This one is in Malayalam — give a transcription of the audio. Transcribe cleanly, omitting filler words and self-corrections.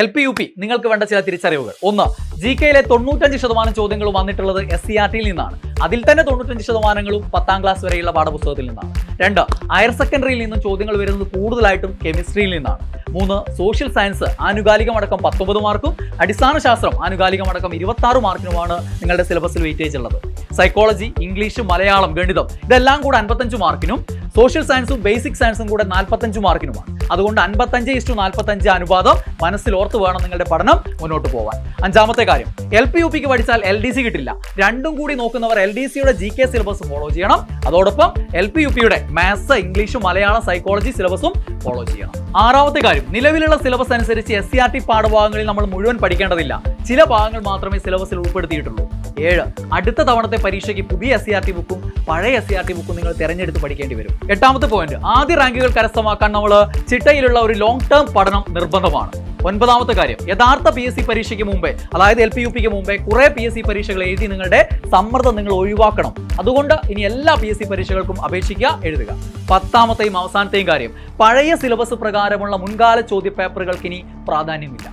LP-UP നിങ്ങൾക്ക് വേണ്ട ചില തിരിച്ചറിവുകൾ. ഒന്ന്, GK-യിലെ 95% ചോദ്യങ്ങളും വന്നിട്ടുള്ളത് SCERT-യിൽ നിന്നാണ്. അതിൽ തന്നെ 95%ങ്ങളും 10ാം ക്ലാസ് വരെയുള്ള പാഠപുസ്തകത്തിൽ നിന്നാണ്. രണ്ട്, ഹയർ സെക്കൻഡറിയിൽ നിന്നും ചോദ്യങ്ങൾ വരുന്നത് കൂടുതലായിട്ടും കെമിസ്ട്രിയിൽ നിന്നാണ്. മൂന്ന്, സോഷ്യൽ സയൻസ് ആനുകാലികമടക്കം 19 മാർക്കും അടിസ്ഥാന ശാസ്ത്രം ആനുകാലികമടക്കം 26 മാർക്കിനുമാണ് നിങ്ങളുടെ സിലബസിൽ വെയിറ്റേജ് ഉള്ളത്. സൈക്കോളജി, ഇംഗ്ലീഷ്, മലയാളം, ഗണിതം ഇതെല്ലാം കൂടെ 55 മാർക്കിനും സോഷ്യൽ സയൻസും ബേസിക് സയൻസും കൂടെ 45 മാർക്കിനുമാണ്. അതുകൊണ്ട് 55:45 അനുപാതം മനസ്സിൽ ഓർത്ത് വേണം നിങ്ങളുടെ പഠനം മുന്നോട്ട് പോകാൻ. അഞ്ചാമത്തെ കാര്യം, LP-UPക്ക് പഠിച്ചാൽ LDC കിട്ടില്ല. രണ്ടും കൂടി നോക്കുന്നവർ LDCയുടെ GK സിലബസ് ഫോളോ ചെയ്യണം. അതോടൊപ്പം LP-UPയുടെ മാത്സ്, ഇംഗ്ലീഷ്, മലയാളം, സൈക്കോളജി സിലബസും ഫോളോ ചെയ്യണം. ആറാമത്തെ കാര്യം, നിലവിലുള്ള സിലബസ് അനുസരിച്ച് SCERT പാഠഭാഗങ്ങളിൽ നമ്മൾ മുഴുവൻ പഠിക്കേണ്ടതില്ല. ചില ഭാഗങ്ങൾ മാത്രമേ സിലബസിൽ ഉൾപ്പെടുത്തിയിട്ടുള്ളൂ. 7, അടുത്ത തവണത്തെ പരീക്ഷയ്ക്ക് പുതിയ SCERT ബുക്കും പഴയ SCERT ബുക്കും നിങ്ങൾ തിരഞ്ഞെടുത്ത് പഠിക്കേണ്ടി വരും. എട്ടാമത്തെ പോയിന്റ്, ആദ്യ റാങ്കുകൾ കരസ്ഥമാക്കാൻ നമ്മൾ ചിട്ടയിലുള്ള ഒരു ലോങ് ടേം പഠനം നിർബന്ധമാണ്. ഒൻപതാമത്തെ കാര്യം, യഥാർത്ഥ PSC പരീക്ഷയ്ക്ക് മുമ്പേ, അതായത് LP-UPക്ക് മുമ്പേ കുറെ PSC പരീക്ഷകൾ എഴുതി നിങ്ങളുടെ സമ്മർദ്ദം നിങ്ങൾ ഒഴിവാക്കണം. അതുകൊണ്ട് ഇനി എല്ലാ PSC പരീക്ഷകൾക്കും അപേക്ഷിക്കുക, എഴുതുക. പത്താമത്തെയും അവസാനത്തെയും കാര്യം, പഴയ സിലബസ് പ്രകാരമുള്ള മുൻകാല ചോദ്യ പേപ്പറുകൾക്ക് ഇനി പ്രാധാന്യമില്ല.